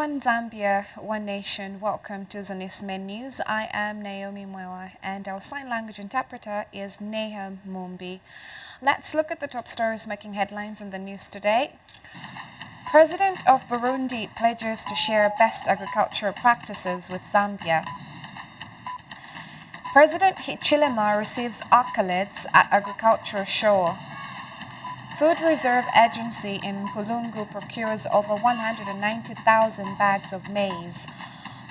One Zambia, One Nation. Welcome to Zanis Men News. I am Naomi Mwewa and our sign language interpreter is Nahum Mumbi. Let's look at the top stories making headlines in the news today. President of Burundi pledges to share best agricultural practices with Zambia. President Hichilema receives accolades at agricultural show. Food Reserve Agency in Pulungu procures over 190,000 bags of maize.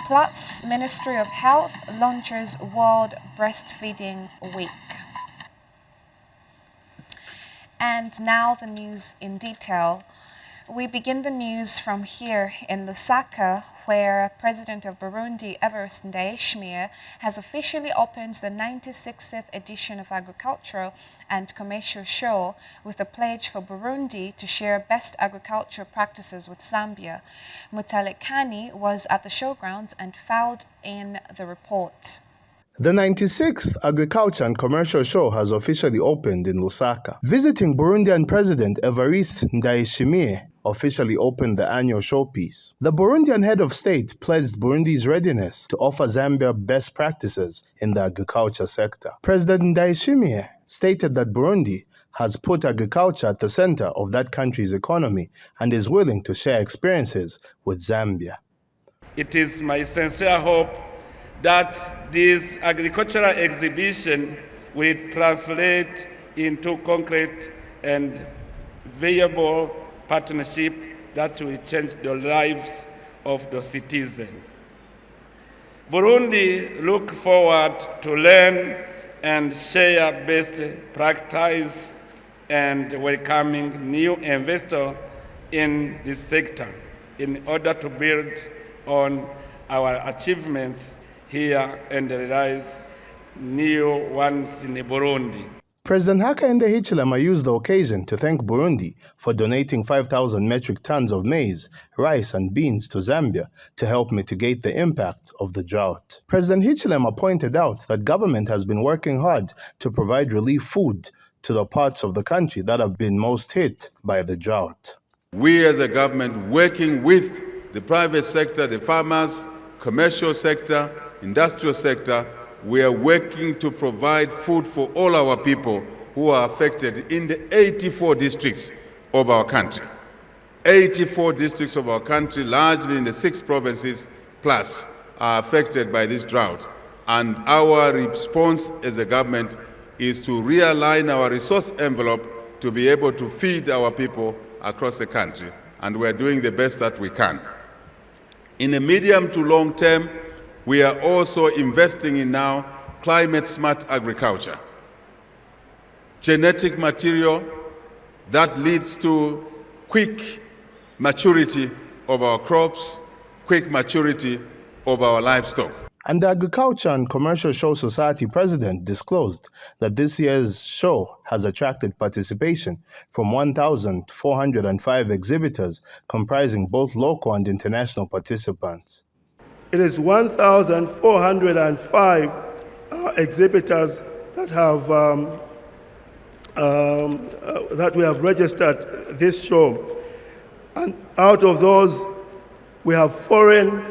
Plus, Ministry of Health launches World Breastfeeding Week. And now the news in detail. We begin the news from here in Lusaka, where President of Burundi, Evariste Ndayishimiye, has officially opened the 96th edition of Agricultural and Commercial Show with a pledge for Burundi to share best agricultural practices with Zambia. Mutalekani was at the showgrounds and filed in the report. The 96th Agriculture and Commercial Show has officially opened in Lusaka. Visiting Burundian President Evariste Ndayishimiye officially opened the annual showpiece. The Burundian head of state pledged Burundi's readiness to offer Zambia best practices in the agriculture sector. President Ndayishimiye stated that Burundi has put agriculture at the center of that country's economy and is willing to share experiences with Zambia. It is my sincere hope that this agricultural exhibition will translate into concrete and viable partnership that will change the lives of the citizens. Burundi look forward to learn and share best practice and welcoming new investors in this sector in order to build on our achievements here and realize new ones in Burundi. President Hakainde Hichilema used the occasion to thank Burundi for donating 5,000 metric tons of maize, rice and beans to Zambia to help mitigate the impact of the drought. President Hichilema pointed out that government has been working hard to provide relief food to the parts of the country that have been most hit by the drought. We as a government working with the private sector, the farmers, commercial sector, industrial sector, we are working to provide food for all our people who are affected in the 84 districts of our country. 84 districts of our country, largely in the 6 provinces plus, are affected by this drought. And our response as a government is to realign our resource envelope to be able to feed our people across the country. And we're doing the best that we can. In the medium to long term, we are also investing in now climate-smart agriculture. Genetic material that leads to quick maturity of our crops, quick maturity of our livestock. And the Agriculture and Commercial Show Society president disclosed that this year's show has attracted participation from 1,405 exhibitors comprising both local and international participants. It is 1,405 exhibitors that have that we have registered this show, and out of those, we have foreign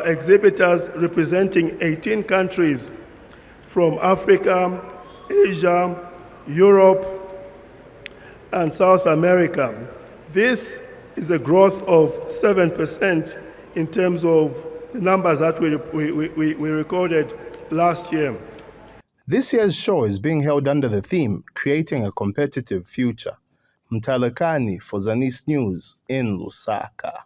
exhibitors representing 18 countries from Africa, Asia, Europe, and South America. This is a growth of 7% in terms of the numbers that we recorded last year. This year's show is being held under the theme, Creating a Competitive Future. Mtalekani for Zanis News in Lusaka.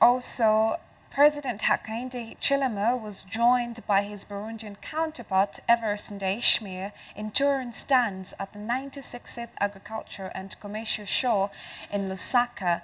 Also, President Hakainde Hichilema was joined by his Burundian counterpart, Evariste Ndayishimiye, in touring stands at the 96th Agriculture and Commercial Show in Lusaka.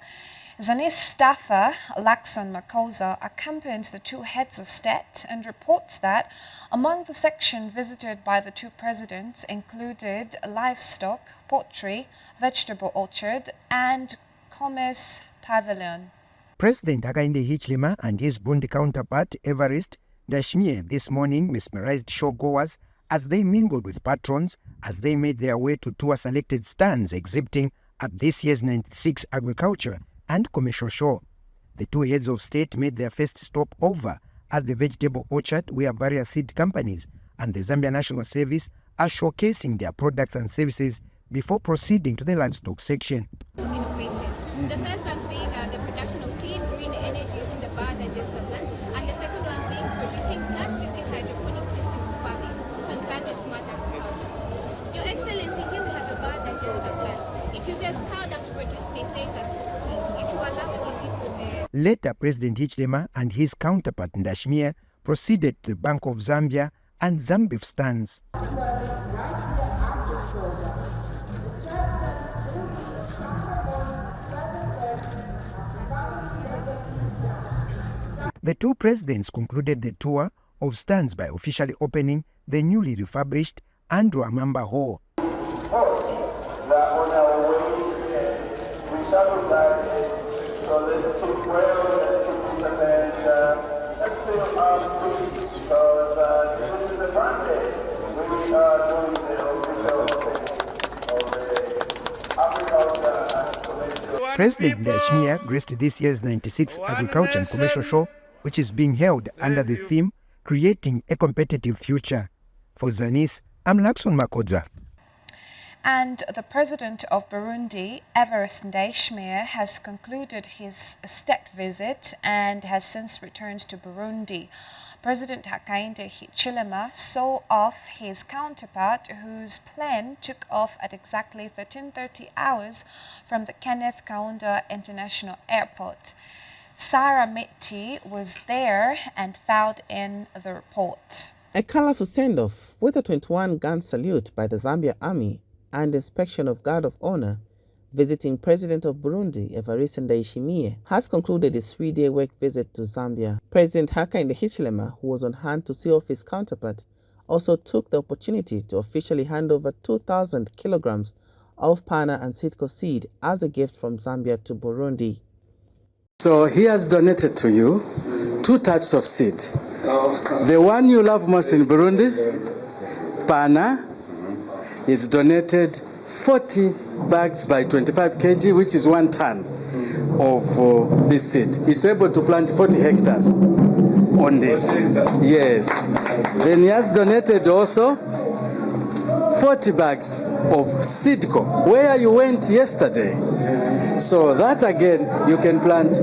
Zanis staffer Lakson Makosa accompanied the two heads of state and reports that among the section visited by the two presidents included livestock, poultry, vegetable orchard and commerce pavilion. President Hakainde Hichilema and his Burundi counterpart Evariste Ndayishimiye this morning mesmerized showgoers as they mingled with patrons as they made their way to tour selected stands exhibiting at this year's 96th Agriculture and Commercial Show. The two heads of state made their first stop over at the vegetable orchard where various seed companies and the Zambia National Service are showcasing their products and services before proceeding to the livestock section. Innovations. The first one being the production of clean green energy using the biodigester plant, and the second one being producing nuts using hydroponic system farming and climate smart agriculture. Your Excellency, here we have a biodigester plant. It uses cow dung to produce methane gas for cooking. If you allow, we can give you Later, President Hichilema and his counterpart Ndashimie proceeded to the Bank of Zambia and Zambif stands. The two presidents concluded the tour of stands by officially opening the newly refurbished Andrew Amamba Hall. President Ndashimie graced this year's 96th Agriculture and Commercial Show, which is being held under the theme Creating a Competitive Future. For Zanis, I'm Lakson Makodza. And the president of Burundi, Evariste Ndayishimiye, has concluded his state visit and has since returned to Burundi. President Hakainde Hichilema saw off his counterpart, whose plane took off at exactly 13:30 hours from the Kenneth Kaunda International Airport. Sarah Mitti was there and filed in the report. A colorful send-off with a 21-gun salute by the Zambia Army and inspection of Guard of Honor visiting President of Burundi, Evariste Ndayishimiye, has concluded his 3-day work visit to Zambia. President Hakainde Hichilema, who was on hand to see off his counterpart, also took the opportunity to officially hand over 2,000 kilograms of pana and sitco seed as a gift from Zambia to Burundi. So he has donated to you 2 types of seed. The one you love most in Burundi, pana, is donated 40 bags by 25 kg, which is 1 ton of this seed. It's able to plant 40 hectares on this. Yes. Then he has donated also 40 bags of seedco, where you went yesterday. So that again, you can plant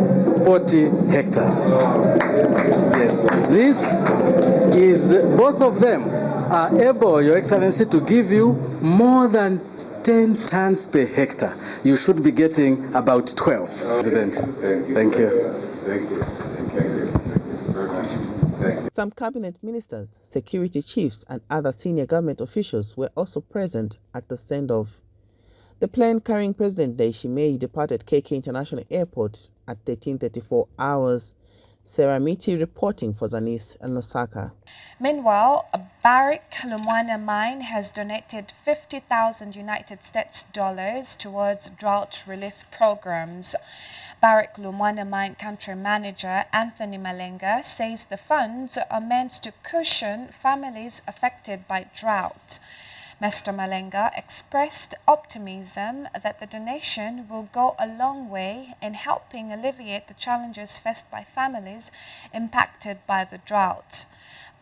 40 hectares. Yes. This is, both of them are able, Your Excellency, to give you more than 10 tons per hectare. You should be getting about 12. President. Thank you. Thank you. Thank you. Some cabinet ministers, security chiefs, and other senior government officials were also present at the send-off. The plane carrying President Ndayishimiye departed KK International Airport at 13:34 hours. Sarah Miti reporting for Zanis and Lusaka. Meanwhile, a Barrick Lumwana mine has donated 50,000 United States dollars towards drought relief programs. Barrick Lumwana mine country manager Anthony Malenga says the funds are meant to cushion families affected by drought. Mr. Malenga expressed optimism that the donation will go a long way in helping alleviate the challenges faced by families impacted by the drought.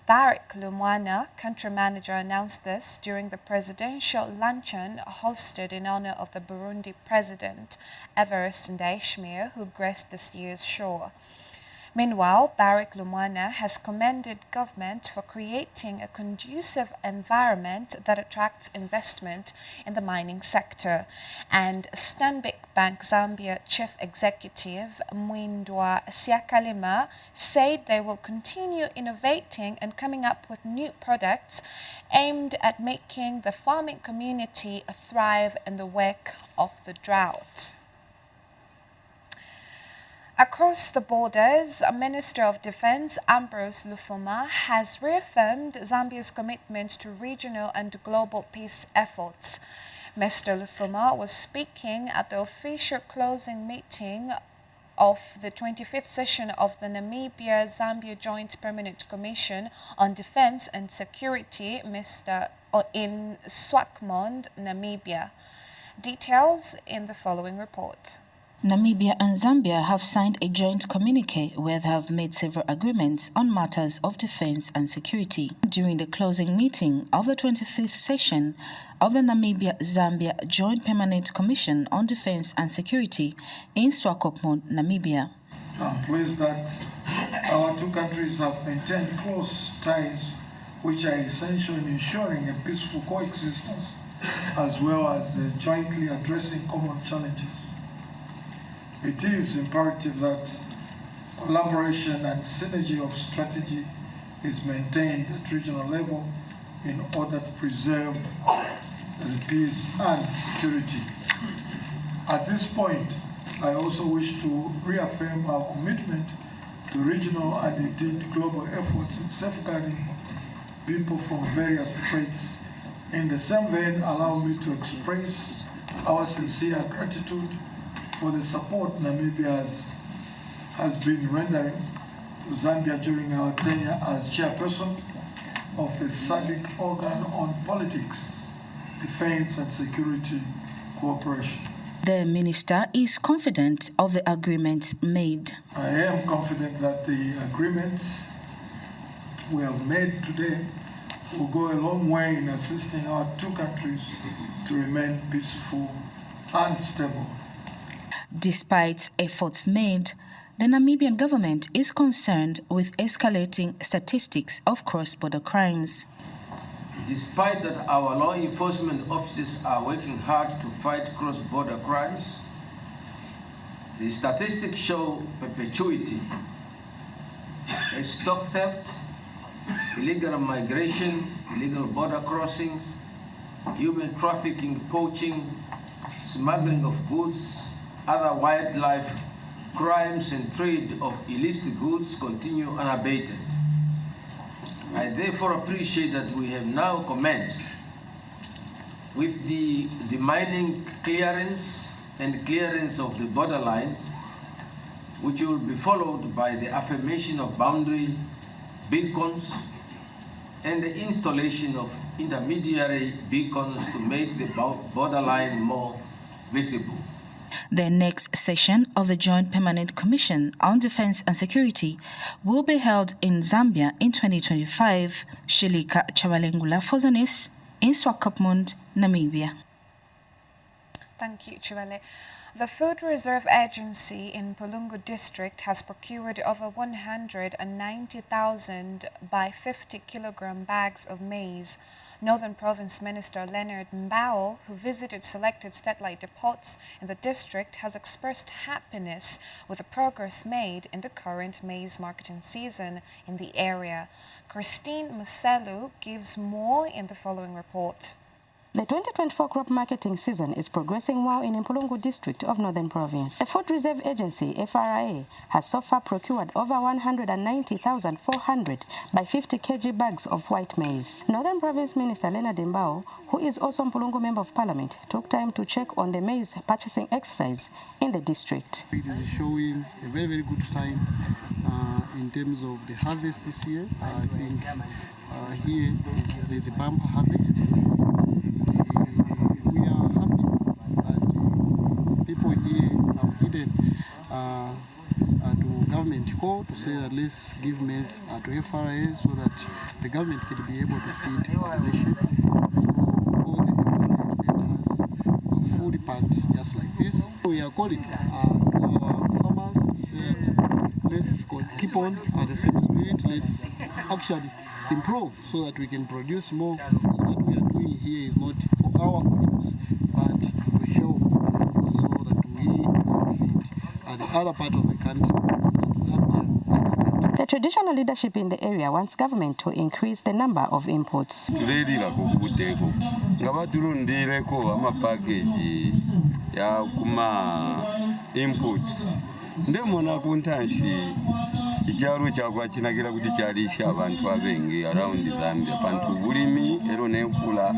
Barrick Lumwana, country manager, announced this during the presidential luncheon hosted in honor of the Burundi president, Evariste Ndayishimiye, who graced this year's show. Meanwhile, Barrick Lumwana has commended government for creating a conducive environment that attracts investment in the mining sector. And Stanbic Bank Zambia Chief Executive Mwindwa Siakalima said they will continue innovating and coming up with new products aimed at making the farming community thrive in the wake of the drought. Across the borders, Minister of Defense Ambrose Lufuma has reaffirmed Zambia's commitment to regional and global peace efforts. Mr. Lufuma was speaking at the official closing meeting of the 25th session of the Namibia-Zambia Joint Permanent Commission on Defense and Security in Swakopmund, Namibia. Details in the following report. Namibia and Zambia have signed a joint communique where they have made several agreements on matters of defense and security. During the closing meeting of the 25th session of the Namibia-Zambia Joint Permanent Commission on Defense and Security in Swakopmund, Namibia. I'm pleased that our two countries have maintained close ties which are essential in ensuring a peaceful coexistence as well as jointly addressing common challenges. It is imperative that collaboration and synergy of strategy is maintained at regional level in order to preserve the peace and security. At this point, I also wish to reaffirm our commitment to regional and indeed global efforts in safeguarding people from various threats. In the same vein, allow me to express our sincere gratitude for the support Namibia has been rendering to Zambia during our tenure as chairperson of the SADC organ on politics, defense and security cooperation. The minister is confident of the agreements made. I am confident that the agreements we have made today will go a long way in assisting our two countries to remain peaceful and stable. Despite efforts made, the Namibian government is concerned with escalating statistics of cross-border crimes. Despite that our law enforcement officers are working hard to fight cross-border crimes, the statistics show perpetuity, stock theft, illegal migration, illegal border crossings, human trafficking, poaching, smuggling of goods, other wildlife crimes and trade of illicit goods continue unabated. I therefore appreciate that we have now commenced with the mining clearance and clearance of the borderline, which will be followed by the affirmation of boundary beacons and the installation of intermediary beacons to make the borderline more visible. The next session of the Joint Permanent Commission on Defense and Security will be held in Zambia in 2025. Shilika Chawalengula for Zanis in Swakopmund, Namibia. Thank you, Chiwale. The Food Reserve Agency in Pulungu District has procured over 190,000 by 50 kilogram bags of maize. Northern Province Minister Leonard Mbao, who visited selected satellite depots in the district, has expressed happiness with the progress made in the current maize marketing season in the area. Christine Muselu gives more in the following report. The 2024 crop marketing season is progressing well in Mpulungu district of Northern Province. The Food Reserve Agency, FRA, has so far procured over 190,400 by 50 kg bags of white maize. Northern Province Minister Leonard Mbao, who is also Mpulungu Member of Parliament, took time to check on the maize purchasing exercise in the district. It is showing a very, very good sign in terms of the harvest this year. I think here there's a bumper harvest. We are happy that people here have hidden to government call to say that let's give maize to FRA so that the government can be able to feed the nation. So all the FRA centers are fully packed just like this. We are calling to our farmers so that let's keep on at the same spirit. Let's actually improve so that we can produce more. What we are doing here is not for our audience, but to help so that we feed the other part of the country, Zambia. The traditional leadership in the area wants government to increase the number of imports. Ndemona kuntanshi ikyalo kyakwa kinagira kuti kyalisha abantu abenge around Zambia bantu bulimi ero n'enfula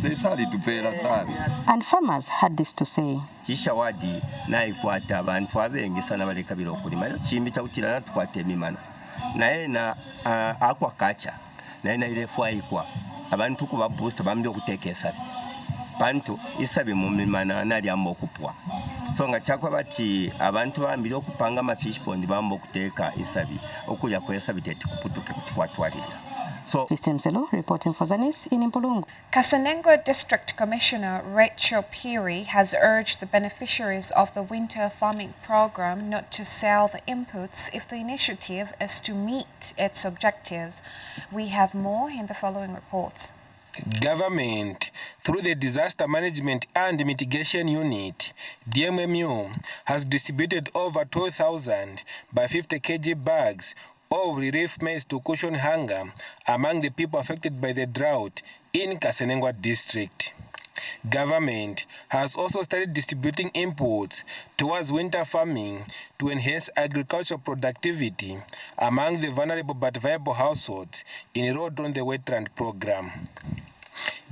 lesali tupera sana. And farmers had this to say. Chishawadi naikwata abantu abenge sana balekabira okulima chimbi chawutira natkwate mimana naye na aquaculture naye na ile fwaikwa abantu kuba boost bambi okutekesa bantu isabe mu mimana nali amokupwa so nga kyakwa bati abantu bambiri okupanga amafish pond bamba okuteeka esabi okulya kwesabi tetikuputuke kutikwatwalirira. Christian Mselo reporting for Zanis in Mpulungu. Kasenengo District Commissioner Rachel Peary has urged the beneficiaries of the winter farming program not to sell the inputs if the initiative is to meet its objectives. We have more in the following report. Government, through the Disaster Management and Mitigation Unit, DMMU, has distributed over 12,000 by 50 kg bags of relief maize to cushion hunger among the people affected by the drought in Kasenengwa district. Government has also started distributing inputs towards winter farming to enhance agricultural productivity among the vulnerable but viable households enrolled on the wetland program.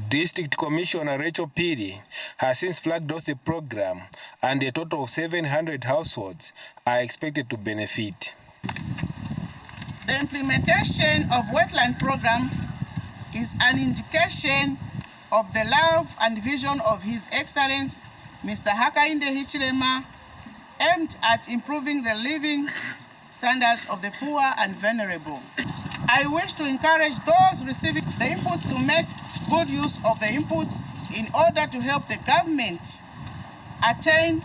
District Commissioner Rachel Peary has since flagged off the program, and a total of 700 households are expected to benefit. The implementation of wetland program is an indication of the love and vision of His Excellency Mr. Hakainde Hichilema, aimed at improving the living standards of the poor and vulnerable. I wish to encourage those receiving the inputs to make good use of the inputs in order to help the government attain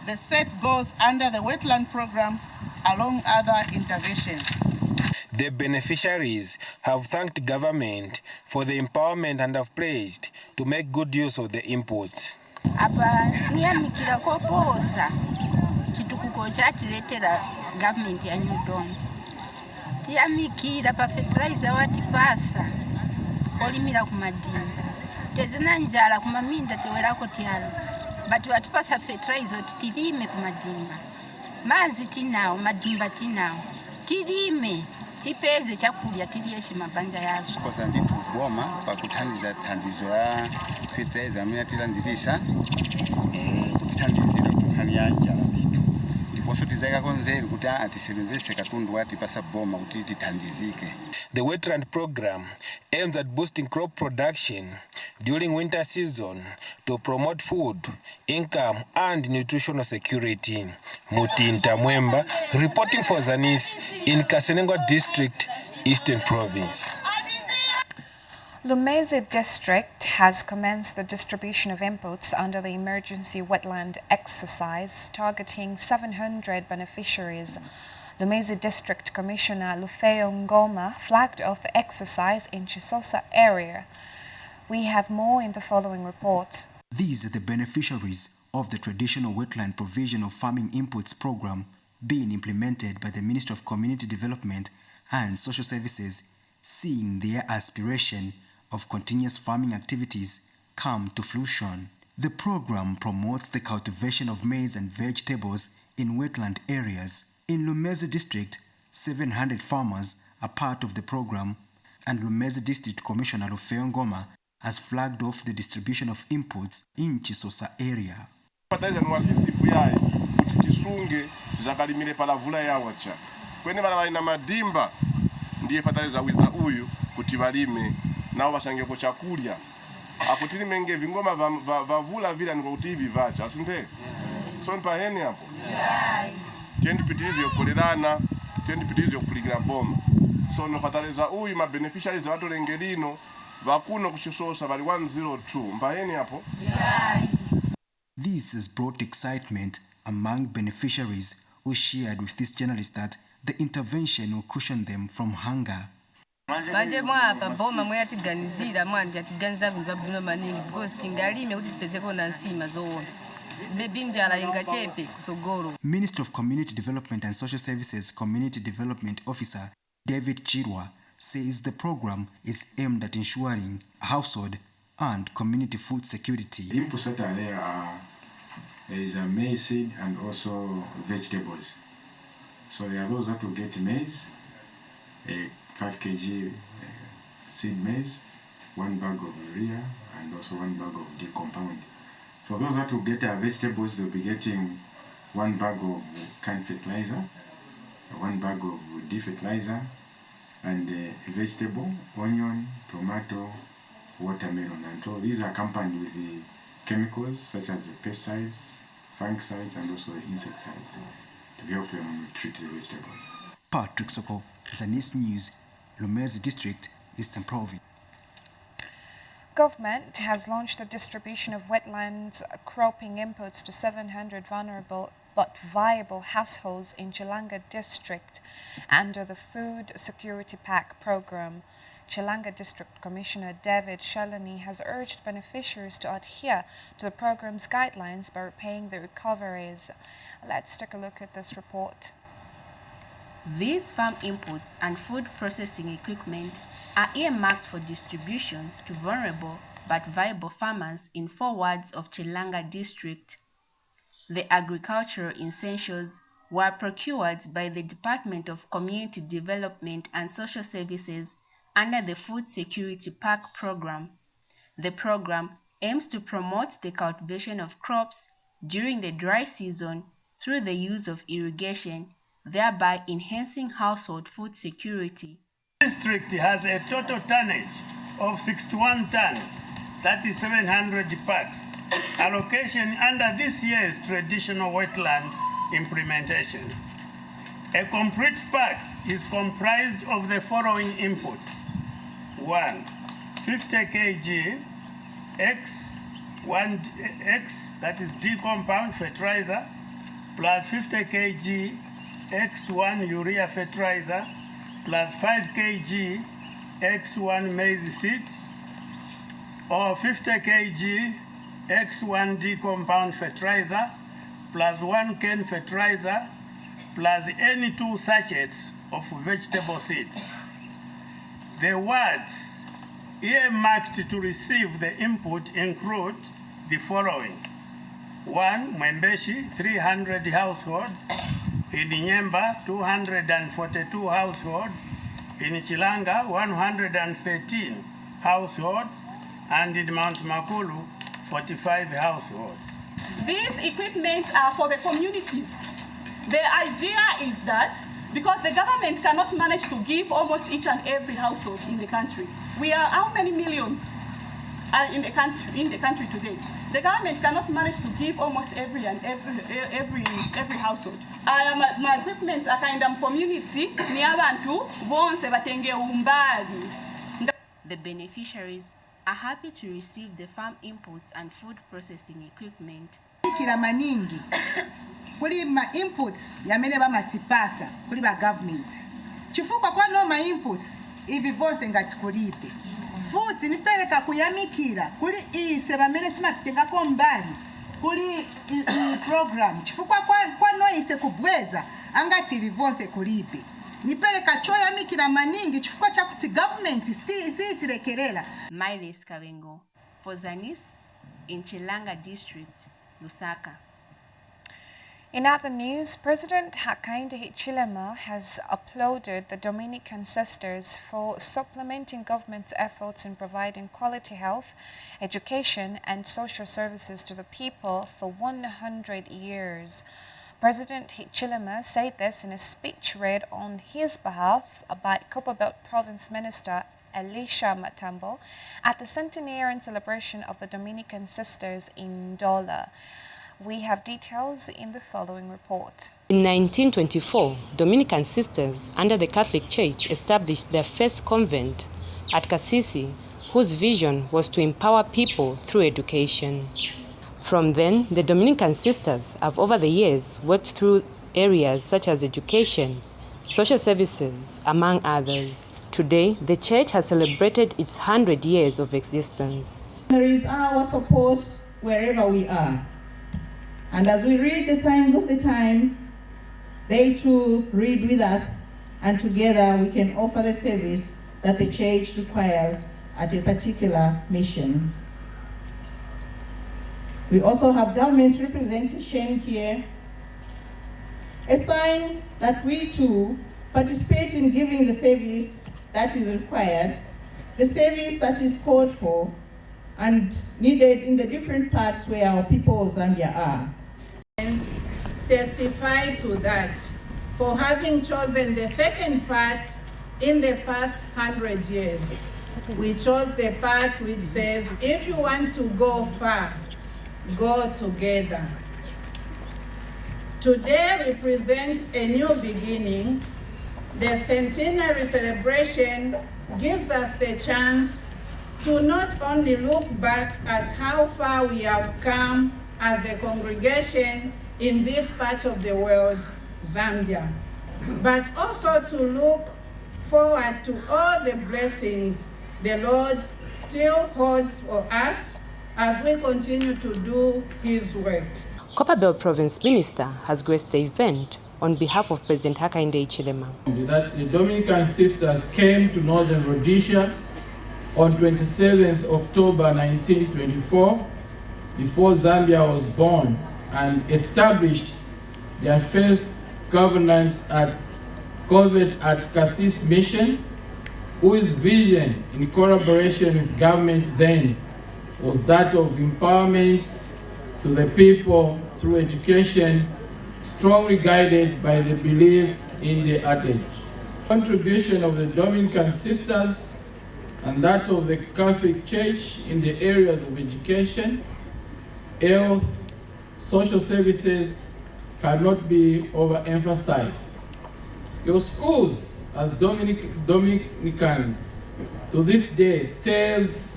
the set goals under the wetland program along other interventions. The beneficiaries have thanked government for the empowerment and have pledged to make good use of the inputs. Apa niyamikira ko posa chitukuko chatiletera government ya Newton. Tiyamikira pa fertilizer watipasa olimira ku madimba. Tezina njala ku maminda tewerako tyalo. But watipasa fertilizer titilime ku madimba. Mazi tinao, madimba tinao. Tilime, tipeze chakulya tiliyeshe mabanja yazo. Koza nditu goma pakuthandiza thandizo ya fertilizer amene tilandirisa kutithandizira kunkhani ya njala nditu. Ndiponso tizaikako nzeru kuti atisebenzese katundu watipasa boma kuti tithandizike. The wetland program aims at boosting crop production during winter season to promote food, income, and nutritional security. Mutinta Mwemba, reporting for Zanis in Kasenengwa District, Eastern Province. Maize district has commenced the distribution of inputs under the emergency wetland exercise targeting 700 beneficiaries. Maize District Commissioner Lufeo Ngoma flagged off the exercise in Chisosa area. We have more in the following report. These are the beneficiaries of the Traditional Wetland Provision of Farming Inputs program being implemented by the Ministry of Community Development and Social Services, seeing their aspiration of continuous farming activities come to fruition. The program promotes the cultivation of maize and vegetables in wetland areas. In Maize District, 700 farmers are part of the program, and Maize District Commissioner Lufeo Ngoma has flagged off the distribution of inputs in Chisosa area. Zakalimire palavula yawacha kwene bala balina madimba ndiye fataliza wiza uyu kuti balime nao bashange ko chakulya akutili menge vingoma vavula vila niko kuti hivi vacha asinte so nipa heni hapo tendi pitilize yokolerana tendi pitilize yokuligira boma so no fataliza uyu ma beneficiaries watu lengelino vakuno kuchisosa bali 102 mbaheni hapo. This has brought excitement among beneficiaries who shared with this journalist that the intervention will cushion them from hunger. Manje mwapa boma mwatiganizira mwandi atiganiza bintu babuna maningi because tingalime kuti tipezeko na nsima zoona. Bebinjala ingachepe kusogoro. Minister of Community Development and Social Services Community Development Officer David Chirwa says the program is aimed at ensuring household and community food security. Inputs that are there is a maize seed and also vegetables. So there are those that will get maize, a 5 kg seed maize, 1 bag of urea, and also 1 bag of decompound. For those that will get vegetables, they'll be getting 1 bag of canned fertilizer, 1 bag of defertilizer, and a vegetable, onion, tomato, watermelon, and so these are accompanied with the chemicals such as the pesticides, fungicides and also the insecticides to help them treat the vegetables. Patrick Soko, Zanis News, Maize District, Eastern Province. Government has launched the distribution of wetlands cropping inputs to 700 vulnerable but viable households in Chilanga District under the Food Security Pack program. Chilanga District Commissioner David Shalani has urged beneficiaries to adhere to the program's guidelines by repaying the recoveries. Let's take a look at this report. These farm inputs and food processing equipment are earmarked for distribution to vulnerable but viable farmers in 4 wards of Chilanga District. The agricultural essentials were procured by the Department of Community Development and Social Services under the Food Security Pack program. The program aims to promote the cultivation of crops during the dry season through the use of irrigation, thereby enhancing household food security. The district has a total tonnage of 61 tons, that is 700 packs, allocation under this year's traditional wetland implementation. A complete pack is comprised of the following inputs. 1. 50 kg X1X, that is D compound fertilizer, plus 50 kg X1 urea fertilizer, plus 5 kg X1 maize seed, or 50 kg X1D compound fertilizer, plus 1 can fertilizer, plus any 2 sachets of vegetable seeds. The wards earmarked to receive the input include the following. 1. Mwembeshi, 300 households. In Nyemba, 242 households. In Chilanga, 113 households. And in Mount Makulu, 45 households. These equipments are for the communities. The idea is that because the government cannot manage to give almost each and every household in the country. We are how many millions are in the country today? The government cannot manage to give almost every household. My equipment are kind of community ni abantu bonse batenge umbali. The beneficiaries are happy to receive the farm inputs and food processing equipment. Kila maningi kuli ma inputs yamene bamatipasa kuli ba government chifukwa kwa no ma inputs ivi vose ngati kulipe futi nipeleka kuyamikira kuli ise bamene timatenga ko mbali kuli program chifukwa kwa no ise kubweza angati ivi vose kulipe nipeleka choyamikira maningi chifukwa chakuti government sitirekerera. Maize Kavengo for Zanis in Chilanga District, Lusaka. In other news, President Hakainde Hichilema has applauded the Dominican sisters for supplementing government's efforts in providing quality health, education, and social services to the people for 100 years. President Hichilema said this in a speech read on his behalf by Copperbelt Province Minister Elisha Matambo at the centenary celebration of the Dominican sisters in Ndola. We have details in the following report. In 1924, Dominican sisters under the Catholic Church established their first convent at Kasisi, whose vision was to empower people through education. From then, the Dominican sisters have over the years worked through areas such as education, social services, among others. Today, the church has celebrated its 100 years of existence. There is our support wherever we are. And as we read the signs of the time, they too read with us, and together we can offer the service that the church requires at a particular mission. We also have government representation here, a sign that we too participate in giving the service that is required, the service that is called for and needed in the different parts where our people of Zambia are. Testify to that for having chosen the second part in the past 100 years. We chose the part which says, if you want to go far, go together. Today represents a new beginning. The centenary celebration gives us the chance to not only look back at how far we have come as a congregation in this part of the world, Zambia, but also to look forward to all the blessings the Lord still holds for us as we continue to do His work. Copperbelt Province Minister has graced the event on behalf of President Hakainde Hichilema. That the Dominican sisters came to Northern Rhodesia on 27th October 1924, before Zambia was born, and established their first convent at Cassis Mission, whose vision, in collaboration with government then, was that of empowerment to the people through education, strongly guided by the belief in the adage. Contribution of the Dominican sisters and that of the Catholic Church in the areas of education, health, social services cannot be overemphasized. Your schools, as Dominicans, to this day serves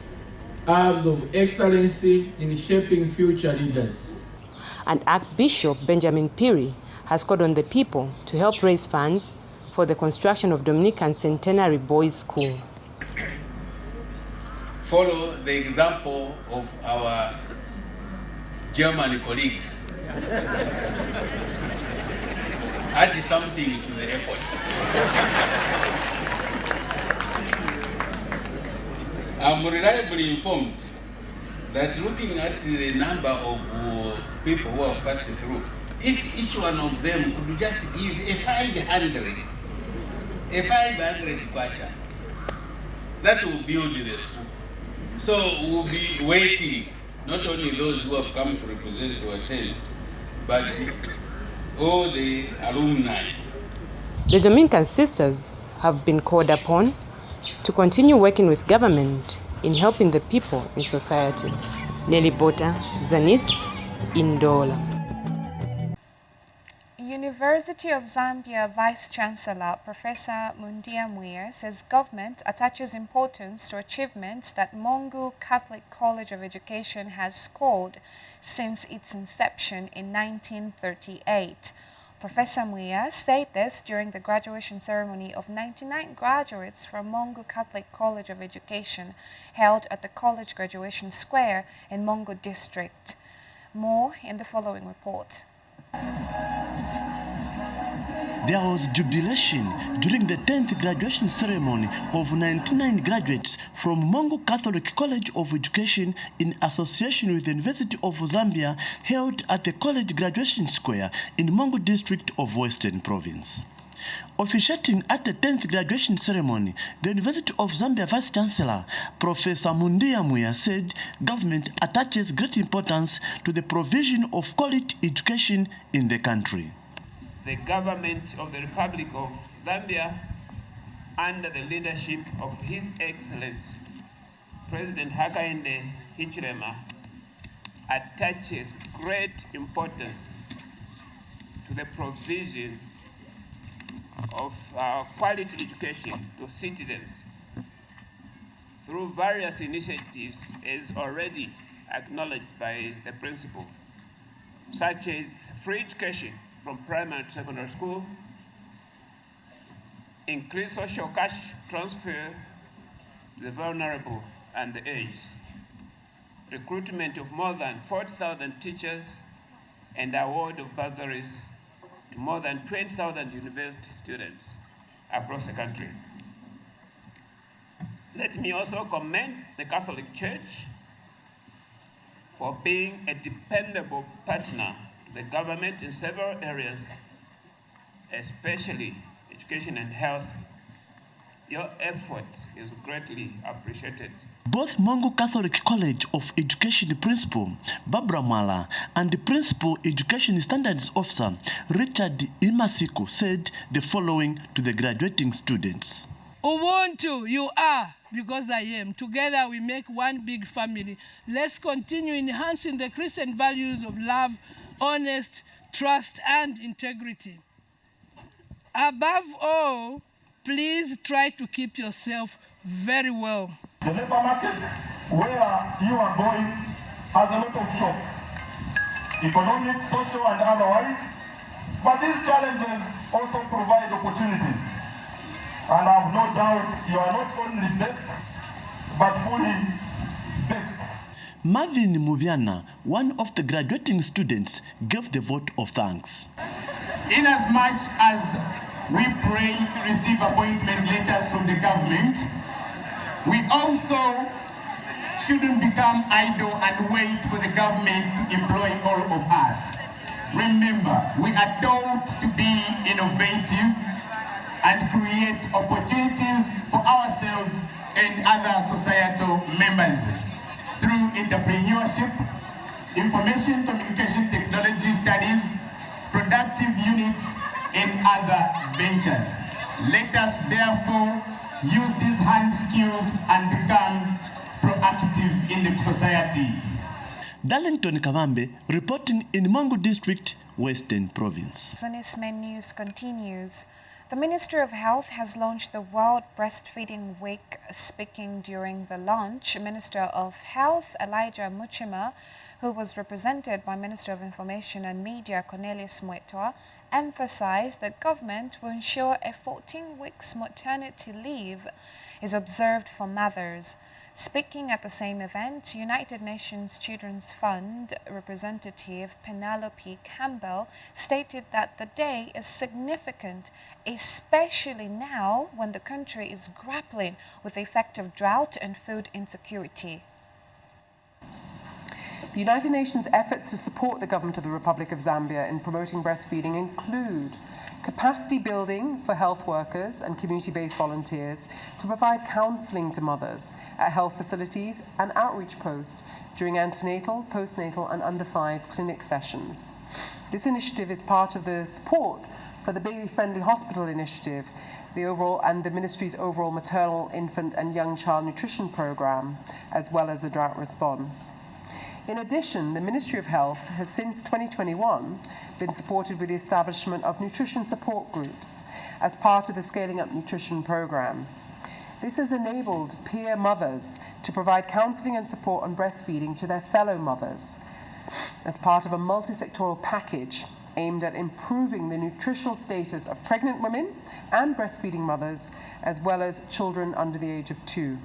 hubs of excellency in shaping future leaders. And Archbishop Benjamin Piri has called on the people to help raise funds for the construction of Dominican Centenary Boys School. Follow the example of our German colleagues. Add something to the effort. I'm reliably informed that looking at the number of people who have passed through, if each one of them could just give a 500 kwacha, that will build the school. So we'll be waiting, not only those who have come to represent, to attend, but all the alumni. The Dominican sisters have been called upon to continue working with government in helping the people in society. Nelly Bota, Zanis, Indola. University of Zambia Vice-Chancellor Professor Mundia Maize says government attaches importance to achievements that Mungu Catholic College of Education has scored since its inception in 1938. Professor Maize said this during the graduation ceremony of 99 graduates from Mungu Catholic College of Education held at the College Graduation Square in Mungu District. More in the following report. There was jubilation during the 10th graduation ceremony of 99 graduates from Mungu Catholic College of Education in association with the University of Zambia held at the College Graduation Square in Mungu District of Western Province. Officiating at the 10th graduation ceremony, the University of Zambia Vice-Chancellor Professor Mundia Maize said government attaches great importance to the provision of quality education in the country. The government of the Republic of Zambia, under the leadership of His Excellency President Hakainde Hichilema, attaches great importance to the provision of quality education to citizens through various initiatives as already acknowledged by the principal, such as free education from primary to secondary school, increased social cash transfer to the vulnerable and the aged, recruitment of more than 40,000 teachers, and award of bursaries to more than 20,000 university students across the country. Let me also commend the Catholic Church for being a dependable partner to the government in several areas, especially education and health. Your effort is greatly appreciated. Both Mungu Catholic College of Education Principal Barbara Mala and the Principal Education Standards Officer Richard Imasiku said the following to the graduating students. Ubuntu, you are, because I am. Together we make one big family. Let's continue enhancing the Christian values of love, honest, trust, and integrity. Above all, please try to keep yourself very well. The labor market where you are going has a lot of shocks, economic, social, and otherwise, but these challenges also provide opportunities. And I have no doubt you are not only baked, but fully baked. Marvin Mubiana, one of the graduating students, gave the vote of thanks. Inasmuch as we pray to receive appointment letters from the government, we also shouldn't become idle and wait for the government to employ all of us. Remember, we are taught to be innovative and create opportunities for ourselves and other societal members through entrepreneurship, information communication technology studies, productive units, and other ventures. Let us therefore use these hand skills and become proactive in the society. Darlington Kavambe reporting in Mangu District, Western Province. Zanis main news continues. The Ministry of Health has launched the World Breastfeeding Week. Speaking during the launch, Minister of Health Elijah Muchima, who was represented by Minister of Information and Media Cornelius Mwetwa, emphasized that government will ensure a 14 weeks maternity leave is observed for mothers. Speaking at the same event, United Nations Children's Fund representative Penelope Campbell stated that the day is significant, especially now when the country is grappling with the effect of drought and food insecurity. The United Nations efforts to support the government of the Republic of Zambia in promoting breastfeeding include capacity building for health workers and community-based volunteers to provide counselling to mothers at health facilities and outreach posts during antenatal, postnatal and under 5 clinic sessions. This initiative is part of the support for the Baby-Friendly Hospital Initiative, the Ministry's overall maternal, infant and young child nutrition program, as well as the drought response. In addition, the Ministry of Health has since 2021 been supported with the establishment of nutrition support groups as part of the Scaling Up Nutrition program. This has enabled peer mothers to provide counselling and support on breastfeeding to their fellow mothers as part of a multi-sectoral package aimed at improving the nutritional status of pregnant women and breastfeeding mothers, as well as children under the age of 2.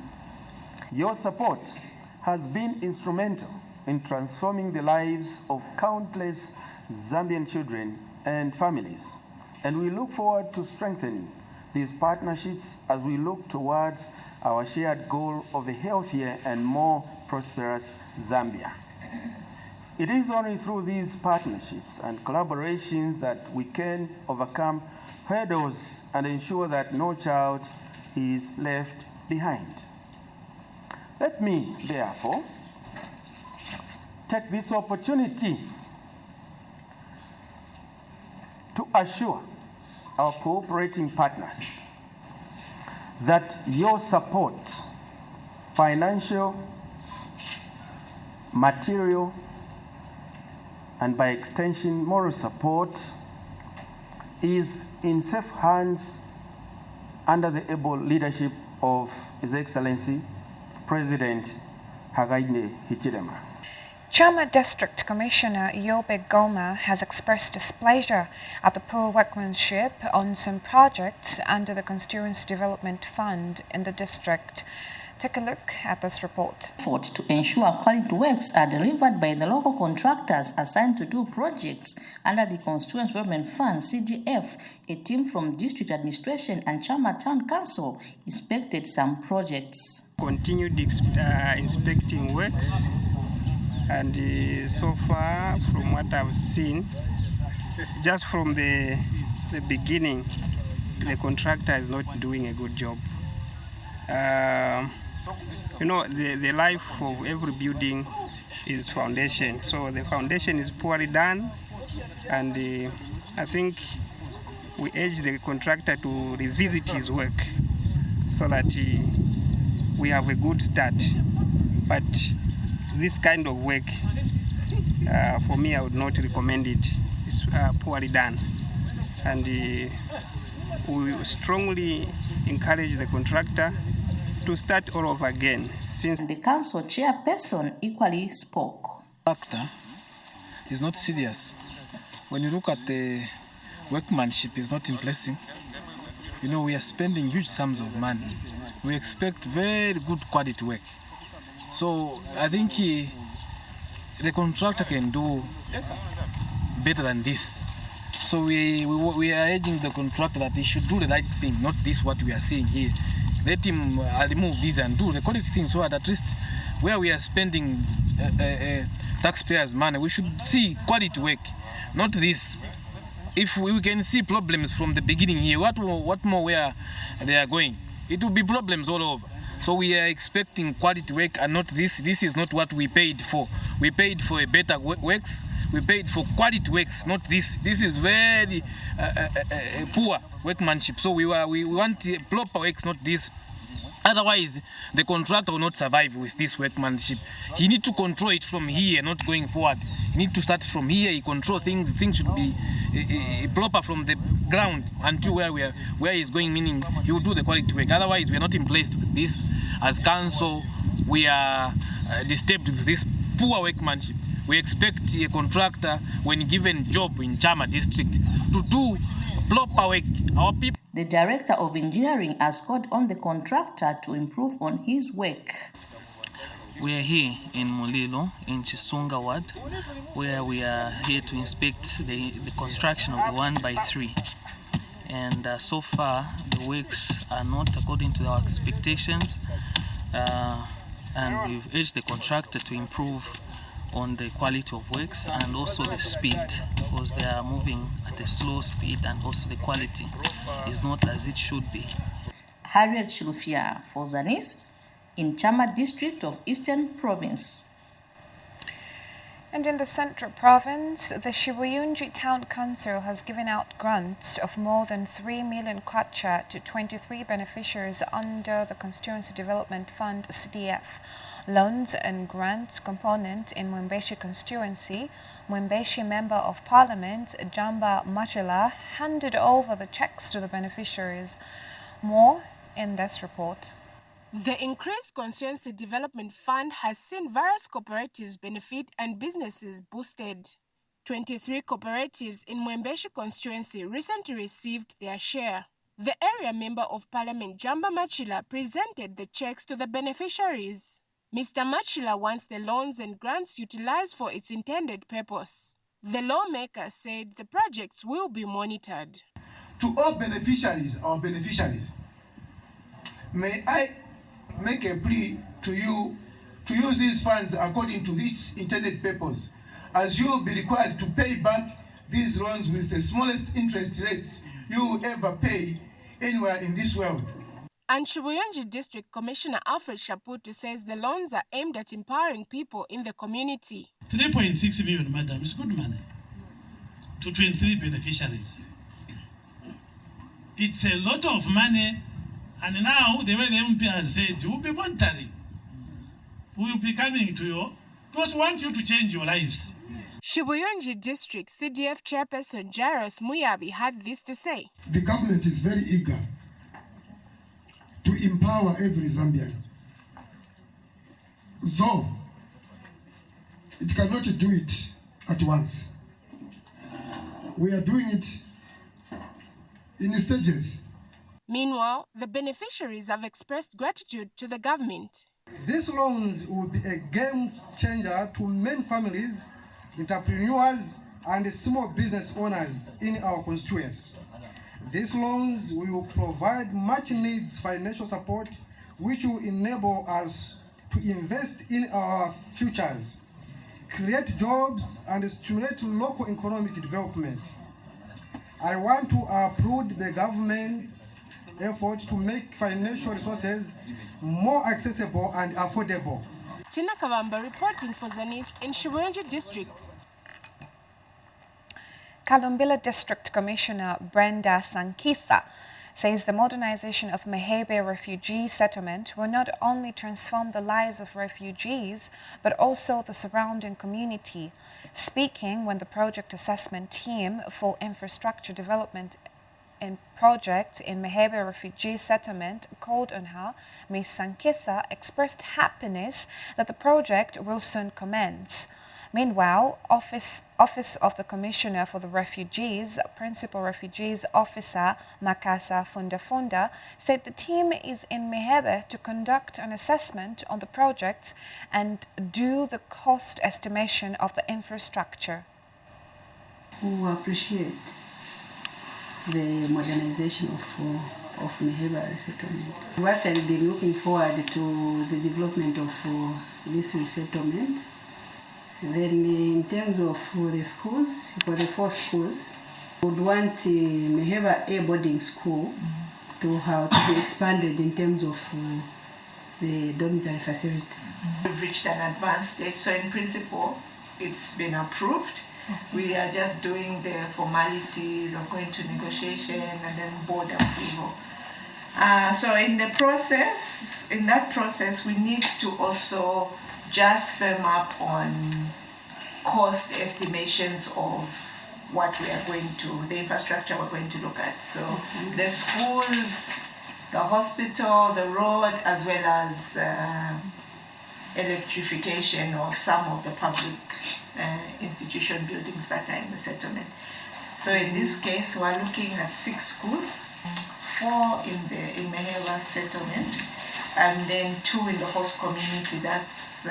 Your support has been instrumental in transforming the lives of countless Zambian children and families. And we look forward to strengthening these partnerships as we look towards our shared goal of a healthier and more prosperous Zambia. It is only through these partnerships and collaborations that we can overcome hurdles and ensure that no child is left behind. Let me, therefore, take this opportunity to assure our cooperating partners that your support, financial, material, and by extension, moral support, is in safe hands under the able leadership of His Excellency President Hakainde Hichilema. Chama District Commissioner Yobe Goma has expressed displeasure at the poor workmanship on some projects under the Constituency Development Fund in the district. Take a look at this report. Effort to ensure quality works are delivered by the local contractors assigned to do projects under the Constituency Development Fund, CDF. A team from District Administration and Chama Town Council inspected some projects. Continued inspecting works. And so far, from what I've seen, just from the beginning, the contractor is not doing a good job. You know, the life of every building is foundation. So the foundation is poorly done, and I think we urge the contractor to revisit his work so that we have a good start. But this kind of work, for me, I would not recommend it. is poorly done. And we strongly encourage the contractor to start all over again. Since the council chairperson equally spoke. Factor is not serious. When you look at the workmanship, is not impressive. You know, we are spending huge sums of money. We expect very good quality work. So I think the contractor can do better than this. So we are urging the contractor that he should do the right thing, not this what we are seeing here. Let him remove this and do the correct thing, so that at least where we are spending taxpayers' money, we should see quality work, not this. If we can see problems from the beginning here, what more where they are going? It will be problems all over. So we are expecting quality work and not this. This is not what we paid for. We paid for a better works. We paid for quality works, not this. This is very poor workmanship. So we want proper works, not this. Otherwise, the contractor will not survive with this workmanship. He needs to control it from here, not going forward. He needs to start from here. He control things. Things should be proper from the ground until where he's going. Meaning he will do the quality work. Otherwise, we are not in place with this. As council, we are disturbed with this poor workmanship. We expect a contractor, when given job in Chama district, to do proper work. Our people. The director of engineering has called on the contractor to improve on his work. We are here in Mulilo, in Chisunga Ward, where we are here to inspect the construction of the 1x3. And so far, the works are not according to our expectations. And we've urged the contractor to improve on the quality of works and also the speed, because they are moving at a slow speed and also the quality is not as it should be. Harriet Chilufia for Zanis in Chama district of Eastern Province. And in the Central Province, the Shibuyunji Town Council has given out grants of more than 3 million kwacha to 23 beneficiaries under the Constituency Development Fund CDF. Loans and grants component in Mwembeshi constituency, Mwembeshi Member of Parliament Jamba Machela handed over the checks to the beneficiaries. More in this report. The increased Constituency Development Fund has seen various cooperatives benefit and businesses boosted. 23 cooperatives in Mwembeshi constituency recently received their share. The area Member of Parliament Jamba Machela presented the checks to the beneficiaries. Mr. Machela wants the loans and grants utilized for its intended purpose. The lawmaker said the projects will be monitored. To all beneficiaries, our beneficiaries, may I make a plea to you to use these funds according to its intended purpose, as you will be required to pay back these loans with the smallest interest rates you will ever pay anywhere in this world. And Shibuyunji District Commissioner Alfred Shaputu says the loans are aimed at empowering people in the community. 3.6 million, madam, is good money to 23 beneficiaries. It's a lot of money, and now the way the MP has said, we'll be monitoring. We will be coming to you because we want you to change your lives. Shibuyunji District CDF Chairperson Jairus Muyabi had this to say. The government is very eager to empower every Zambian, though it cannot do it at once. We are doing it in stages. Meanwhile, the beneficiaries have expressed gratitude to the government. These loans will be a game changer to many families, entrepreneurs, and small business owners in our constituency. These loans will provide much needs financial support, which will enable us to invest in our futures, create jobs, and stimulate local economic development. I want to applaud the government effort to make financial resources more accessible and affordable. Tina Kavamba reporting for Zanis in Shibuyunji District. Kalumbila District Commissioner Brenda Sankisa says the modernization of Maize refugee settlement will not only transform the lives of refugees, but also the surrounding community. Speaking when the project assessment team for infrastructure development and project in Maize refugee settlement called on her, Ms. Sankesa expressed happiness that the project will soon commence. Meanwhile, Office of the Commissioner for the Refugees, Principal Refugees Officer Makasa Fundafunda, said the team is in Maize to conduct an assessment on the project and do the cost estimation of the infrastructure. We appreciate the modernization of Maize resettlement. We've actually been looking forward to the development of this resettlement. Then in terms of the schools, for the 4 schools, we would want Maize A boarding school to be expanded in terms of the dormitory facility. We've reached an advanced stage, so in principle, it's been approved. We are just doing the formalities of going to negotiation and then board approval. So in that process, we need to also just firm up on cost estimations of what we are going to, the infrastructure we're going to look at. So the schools, the hospital, the road, as well as electrification of some of the public institution buildings that are in the settlement. So in this case, we're looking at 6 schools, 4 in Maize settlement, and then 2 in the host community, that's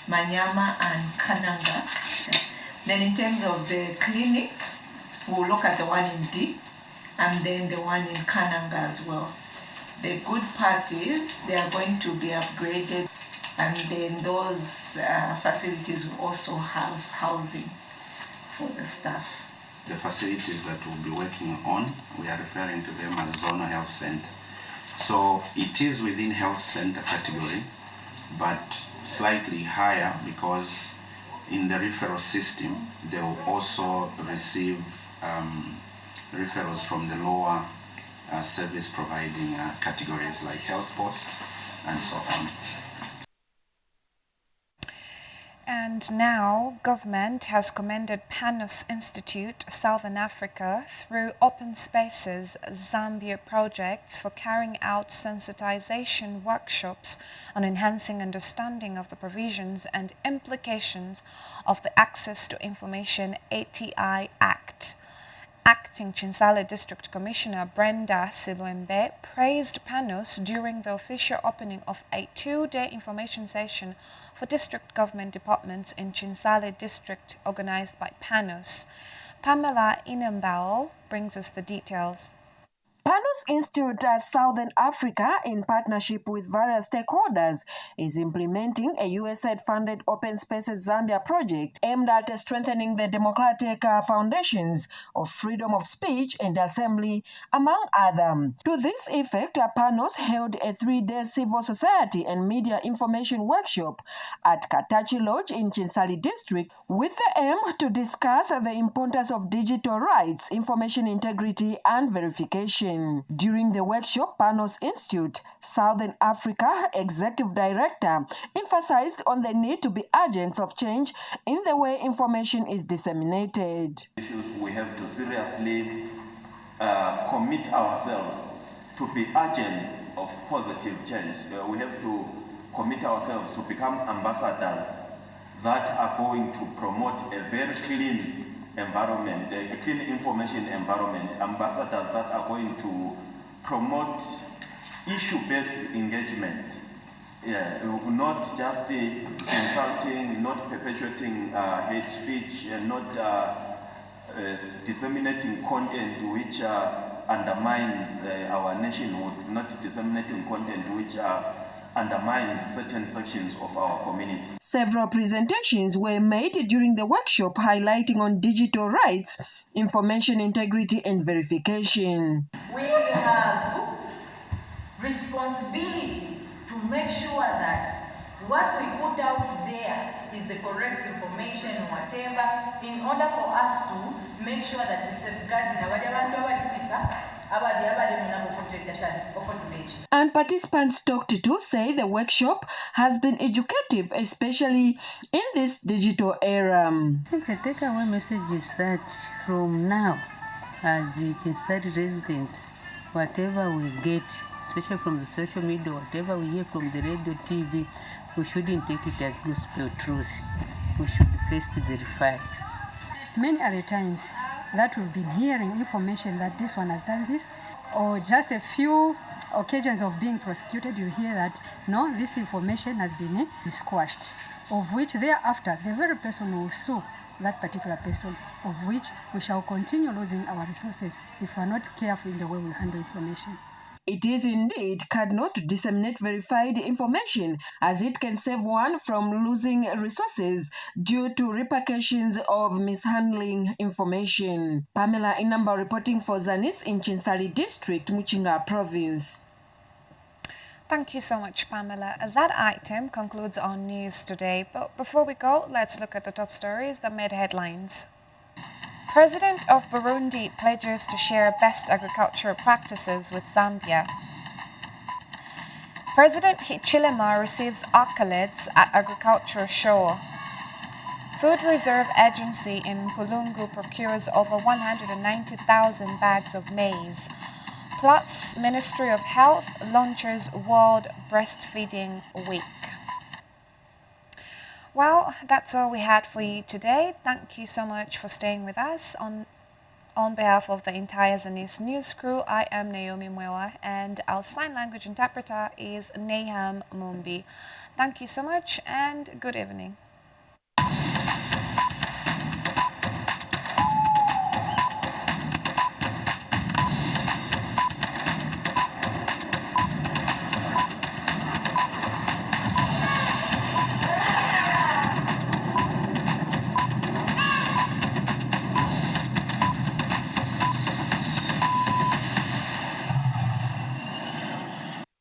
Manyama and Kananga. Then in terms of the clinic, we'll look at the one in D, and then the one in Kananga as well. The good part is they are going to be upgraded, and then those facilities will also have housing for the staff. The facilities that we'll be working on, we are referring to them as zonal health center. So it is within health center category, but slightly higher because in the referral system, they will also receive referrals from the lower service providing categories like health posts and so on. And now, government has commended Panos Institute, Southern Africa, through Open Spaces Zambia project for carrying out sensitization workshops on enhancing understanding of the provisions and implications of the Access to Information ATI Act. Acting Chinsale District Commissioner Brenda Silwembe praised Panos during the official opening of a 2-day information session for district government departments in Chinsale District organized by Panos. Pamela Inambao brings us the details. Panos Institute Southern Africa, in partnership with various stakeholders, is implementing a USAID-funded Open Spaces Zambia project aimed at strengthening the democratic foundations of freedom of speech and assembly, among others. To this effect, Panos held a 3-day civil society and media information workshop at Katachi Lodge in Chinsale District, with the aim to discuss the importance of digital rights, information integrity, and verification. During the workshop, Panos Institute Southern Africa Executive Director emphasized on the need to be agents of change in the way information is disseminated. We have to seriously commit ourselves to be agents of positive change. We have to commit ourselves to become ambassadors that are going to promote a very clean environment, a clean information environment, ambassadors that are going to promote issue-based engagement, not just insulting, not perpetuating hate speech, and not disseminating content which undermines our nationhood, not disseminating content which undermines certain sections of our community. Several presentations were made during the workshop highlighting on digital rights, information integrity, and verification. We have responsibility to make sure that what we put out there is the correct information or whatever, in order for us to make sure that we safeguard And participants talked to say the workshop has been educative, especially in this digital era. I think the takeaway message is that from now, as the Chinsari residents, whatever we get, especially from the social media, whatever we hear from the radio, TV, we shouldn't take it as gospel truth. We should first verify. Many other times that we've been hearing information that this one has done this, or just a few occasions of being prosecuted, you hear that, no, this information has been squashed, of which thereafter the very person will sue that particular person, of which we shall continue losing our resources if we are not careful in the way we handle information. It is indeed cardinal to disseminate verified information, as it can save one from losing resources due to repercussions of mishandling information. Pamela Inamba reporting for Zanis in Chinsari District, Muchinga Province. Thank you so much, Pamela. That item concludes our news today. But before we go, let's look at the top stories that made headlines. President of Burundi pledges to share best agricultural practices with Zambia. President Hichilema receives accolades at agricultural show. Food Reserve Agency in Mpulungu procures over 190,000 bags of maize. Plus, Ministry of Health launches World Breastfeeding Week. Well, that's all we had for you today. Thank you so much for staying with us. On behalf of the entire Zanis news crew, I am Naomi Mwewa, and our sign language interpreter is Naham Mumbi. Thank you so much and good evening.